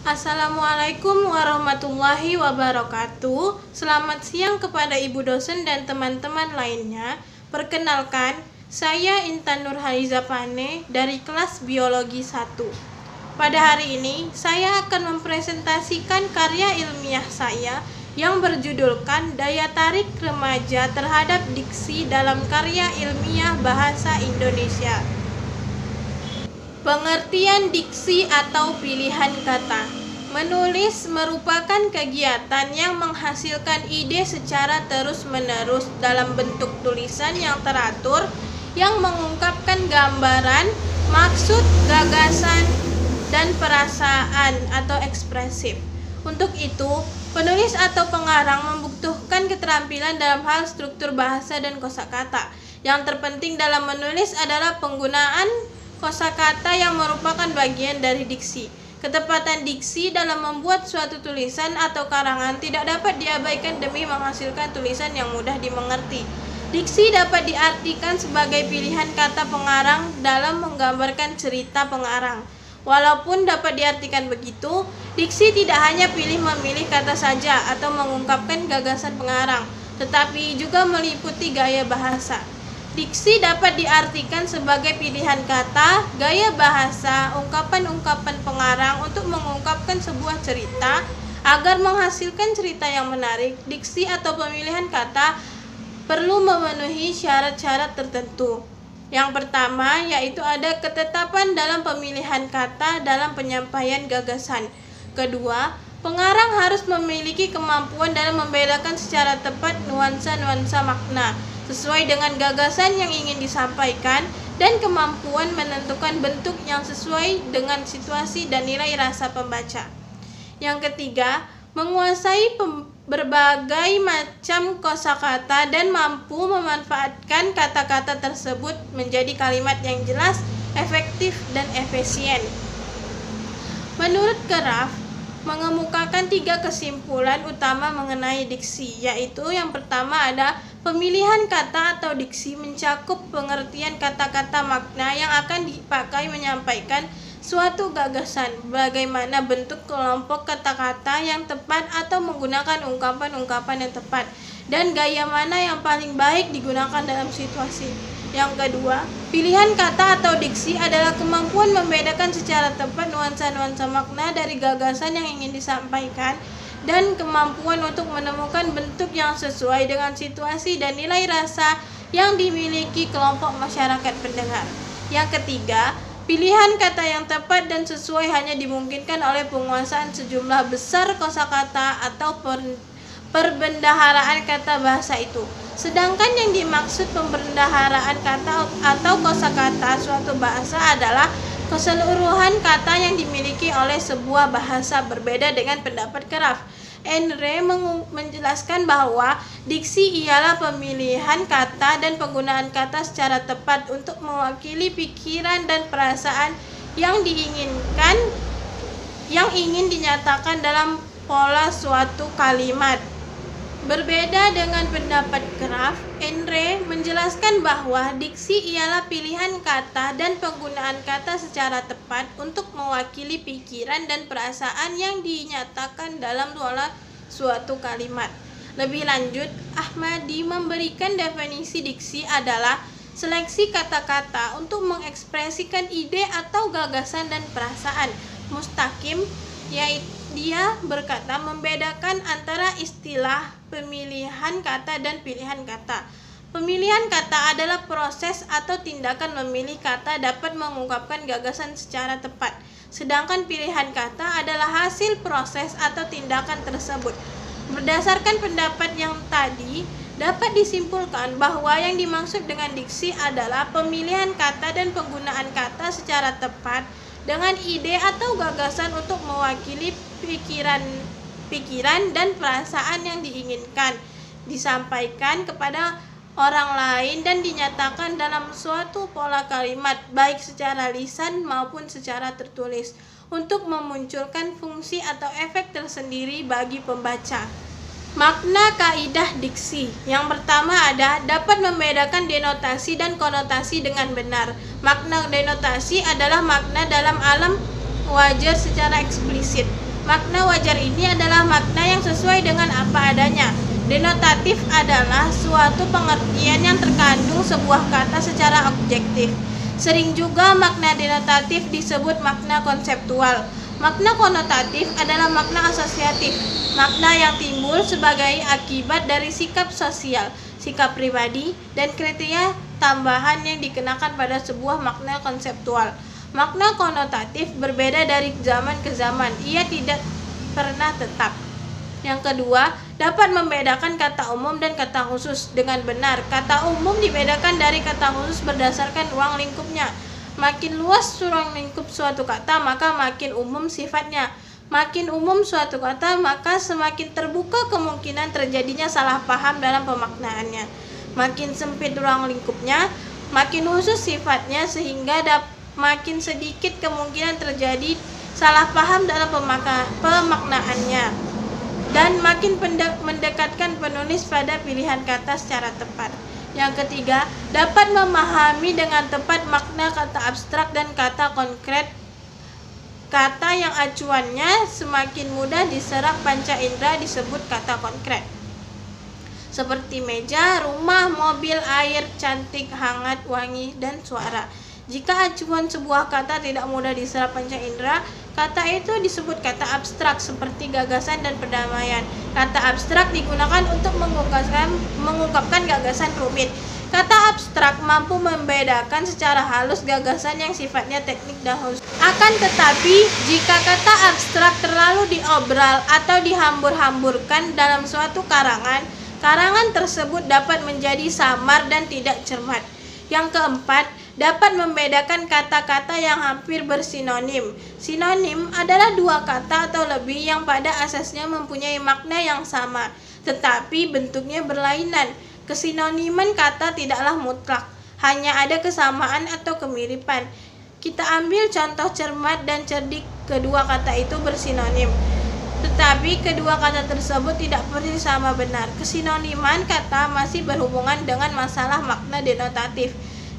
Assalamualaikum warahmatullahi wabarakatuh. Selamat siang kepada ibu dosen dan teman-teman lainnya. Perkenalkan, saya Intan Nurhaliza Pane dari kelas Biologi 1. Pada hari ini, saya akan mempresentasikan karya ilmiah saya yang berjudulkan Daya Tarik Remaja Terhadap Diksi dalam Karya Ilmiah Bahasa Indonesia. Pengertian diksi atau pilihan kata. Menulis merupakan kegiatan yang menghasilkan ide secara terus-menerus dalam bentuk tulisan yang teratur yang mengungkapkan gambaran, maksud, gagasan, dan perasaan atau ekspresif. Untuk itu, penulis atau pengarang membutuhkan keterampilan dalam hal struktur bahasa dan kosakata. Yang terpenting dalam menulis adalah penggunaan kosakata yang merupakan bagian dari diksi. Ketepatan diksi dalam membuat suatu tulisan atau karangan tidak dapat diabaikan demi menghasilkan tulisan yang mudah dimengerti. Diksi dapat diartikan sebagai pilihan kata pengarang dalam menggambarkan cerita pengarang. Walaupun dapat diartikan begitu, diksi tidak hanya pilih-memilih kata saja atau mengungkapkan gagasan pengarang, tetapi juga meliputi gaya bahasa. Diksi dapat diartikan sebagai pilihan kata, gaya bahasa, ungkapan-ungkapan pengarang untuk mengungkapkan sebuah cerita. Agar menghasilkan cerita yang menarik, diksi atau pemilihan kata perlu memenuhi syarat-syarat tertentu. Yang pertama yaitu ada ketetapan dalam pemilihan kata dalam penyampaian gagasan. Kedua, pengarang harus memiliki kemampuan dalam membedakan secara tepat nuansa-nuansa makna sesuai dengan gagasan yang ingin disampaikan dan kemampuan menentukan bentuk yang sesuai dengan situasi dan nilai rasa pembaca. Yang ketiga, menguasai berbagai macam kosakata dan mampu memanfaatkan kata-kata tersebut menjadi kalimat yang jelas, efektif, dan efisien. Menurut Graff, mengemukakan 3 kesimpulan utama mengenai diksi, yaitu yang pertama ada pemilihan kata atau diksi mencakup pengertian kata-kata makna yang akan dipakai menyampaikan suatu gagasan, bagaimana bentuk kelompok kata-kata yang tepat atau menggunakan ungkapan-ungkapan yang tepat, dan gaya mana yang paling baik digunakan dalam situasi. Yang kedua, pilihan kata atau diksi adalah kemampuan membedakan secara tepat nuansa-nuansa makna dari gagasan yang ingin disampaikan dan kemampuan untuk menemukan bentuk yang sesuai dengan situasi dan nilai rasa yang dimiliki kelompok masyarakat pendengar. Yang ketiga, pilihan kata yang tepat dan sesuai hanya dimungkinkan oleh penguasaan sejumlah besar kosakata atau perbendaharaan kata bahasa itu. Sedangkan yang dimaksud pembendaharaan kata atau kosakata suatu bahasa adalah keseluruhan kata yang dimiliki oleh sebuah bahasa. Berbeda dengan pendapat Graff, Andre menjelaskan bahwa diksi ialah pemilihan kata dan penggunaan kata secara tepat untuk mewakili pikiran dan perasaan yang diinginkan, yang ingin dinyatakan dalam pola suatu kalimat. Berbeda dengan pendapat Graff, Andre menjelaskan bahwa diksi ialah pilihan kata dan penggunaan kata secara tepat untuk mewakili pikiran dan perasaan yang dinyatakan dalam pola suatu kalimat. Lebih lanjut, Ahmadi memberikan definisi diksi adalah seleksi kata-kata untuk mengekspresikan ide atau gagasan dan perasaan. Mustaqim, yaitu dia berkata membedakan antara istilah pemilihan kata dan pilihan kata. Pemilihan kata adalah proses atau tindakan memilih kata dapat mengungkapkan gagasan secara tepat. Sedangkan pilihan kata adalah hasil proses atau tindakan tersebut. Berdasarkan pendapat yang tadi, dapat disimpulkan bahwa yang dimaksud dengan diksi adalah pemilihan kata dan penggunaan kata secara tepat dengan ide atau gagasan untuk mewakili pikiran dan perasaan yang diinginkan disampaikan kepada orang lain dan dinyatakan dalam suatu pola kalimat baik secara lisan maupun secara tertulis untuk memunculkan fungsi atau efek tersendiri bagi pembaca. Makna kaidah diksi. Yang pertama ada dapat membedakan denotasi dan konotasi dengan benar. Makna denotasi adalah makna dalam alam wajar secara eksplisit. Makna wajar ini adalah makna yang sesuai dengan apa adanya. Denotatif adalah suatu pengertian yang terkandung sebuah kata secara objektif. Sering juga makna denotatif disebut makna konseptual. Makna konotatif adalah makna asosiatif, makna yang timbul sebagai akibat dari sikap sosial, sikap pribadi, dan kriteria tambahan yang dikenakan pada sebuah makna konseptual. Makna konotatif berbeda dari zaman ke zaman, ia tidak pernah tetap. Yang kedua, dapat membedakan kata umum dan kata khusus dengan benar. Kata umum dibedakan dari kata khusus berdasarkan ruang lingkupnya. Makin luas ruang lingkup suatu kata, maka makin umum sifatnya. Makin umum suatu kata, maka semakin terbuka kemungkinan terjadinya salah paham dalam pemaknaannya. Makin sempit ruang lingkupnya, makin khusus sifatnya, sehingga makin sedikit kemungkinan terjadi salah paham dalam pemaknaannya. Dan makin mendekatkan penulis pada pilihan kata secara tepat. Yang ketiga, dapat memahami dengan tepat makna kata abstrak dan kata konkret. Kata yang acuannya semakin mudah diserap panca indera disebut kata konkret. Seperti meja, rumah, mobil, air, cantik, hangat, wangi, dan suara. Jika acuan sebuah kata tidak mudah diserap panca indera, kata itu disebut kata abstrak seperti gagasan dan perdamaian. Kata abstrak digunakan untuk mengungkapkan gagasan rumit. Kata abstrak mampu membedakan secara halus gagasan yang sifatnya teknik dan khusus. Akan tetapi, jika kata abstrak terlalu diobral atau dihambur-hamburkan dalam suatu karangan, karangan tersebut dapat menjadi samar dan tidak cermat. Yang keempat, dapat membedakan kata-kata yang hampir bersinonim. Sinonim adalah dua kata atau lebih yang pada asasnya mempunyai makna yang sama, tetapi bentuknya berlainan. Kesinoniman kata tidaklah mutlak, hanya ada kesamaan atau kemiripan. Kita ambil contoh cermat dan cerdik, kedua kata itu bersinonim, tetapi kedua kata tersebut tidak persis sama benar. Kesinoniman kata masih berhubungan dengan masalah makna denotatif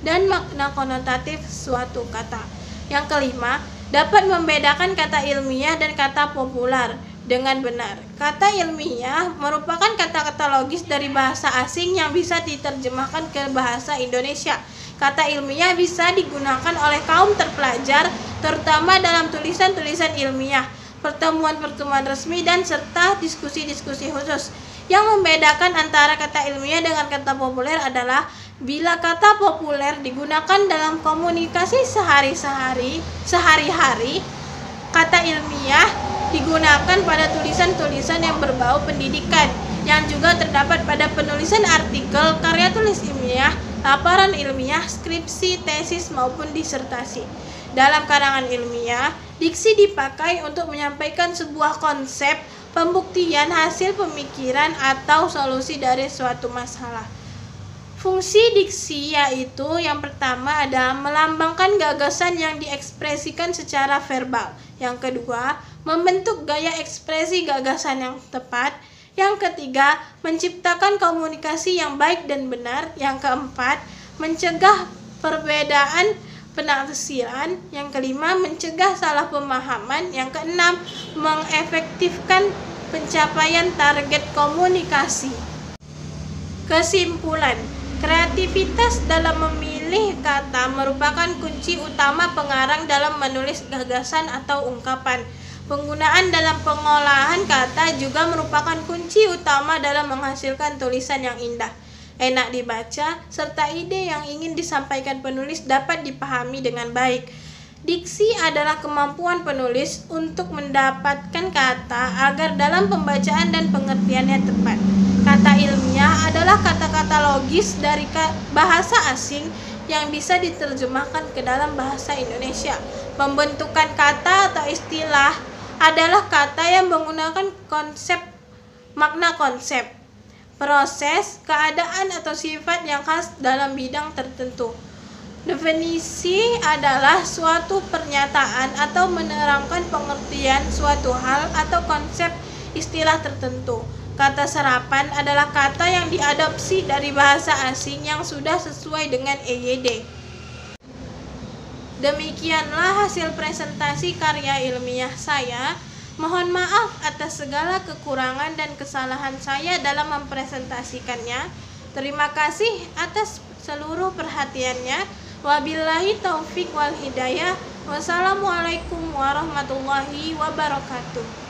dan makna konotatif suatu kata. Yang kelima, dapat membedakan kata ilmiah dan kata populer dengan benar. Kata ilmiah merupakan kata-kata logis dari bahasa asing yang bisa diterjemahkan ke bahasa Indonesia. Kata ilmiah bisa digunakan oleh kaum terpelajar, terutama dalam tulisan-tulisan ilmiah, pertemuan-pertemuan resmi, dan serta diskusi-diskusi khusus. Yang membedakan antara kata ilmiah dengan kata populer adalah bila kata populer digunakan dalam komunikasi sehari-hari, kata ilmiah digunakan pada tulisan-tulisan yang berbau pendidikan, yang juga terdapat pada penulisan artikel, karya tulis ilmiah, laporan ilmiah, skripsi, tesis, maupun disertasi. Dalam karangan ilmiah, diksi dipakai untuk menyampaikan sebuah konsep, pembuktian, hasil pemikiran, atau solusi dari suatu masalah. Fungsi diksi yaitu yang pertama adalah melambangkan gagasan yang diekspresikan secara verbal. Yang kedua, membentuk gaya ekspresi gagasan yang tepat. Yang ketiga, menciptakan komunikasi yang baik dan benar. Yang keempat, mencegah perbedaan penafsiran. Yang kelima, mencegah salah pemahaman. Yang keenam, mengefektifkan pencapaian target komunikasi. Kesimpulan, kreativitas dalam memilih kata merupakan kunci utama pengarang dalam menulis gagasan atau ungkapan. Penggunaan dalam pengolahan kata juga merupakan kunci utama dalam menghasilkan tulisan yang indah, enak dibaca, serta ide yang ingin disampaikan penulis dapat dipahami dengan baik. Diksi adalah kemampuan penulis untuk mendapatkan kata agar dalam pembacaan dan pengertiannya tepat. Kata ilmiah adalah kata-kata logis dari bahasa asing yang bisa diterjemahkan ke dalam bahasa Indonesia. Pembentukan kata atau istilah adalah kata yang menggunakan makna konsep, proses, keadaan atau sifat yang khas dalam bidang tertentu. Definisi adalah suatu pernyataan atau menerangkan pengertian suatu hal atau konsep istilah tertentu. Kata serapan adalah kata yang diadopsi dari bahasa asing yang sudah sesuai dengan EYD. Demikianlah hasil presentasi karya ilmiah saya. Mohon maaf atas segala kekurangan dan kesalahan saya dalam mempresentasikannya. Terima kasih atas seluruh perhatiannya. Wabillahi taufik wal hidayah. Wassalamualaikum warahmatullahi wabarakatuh.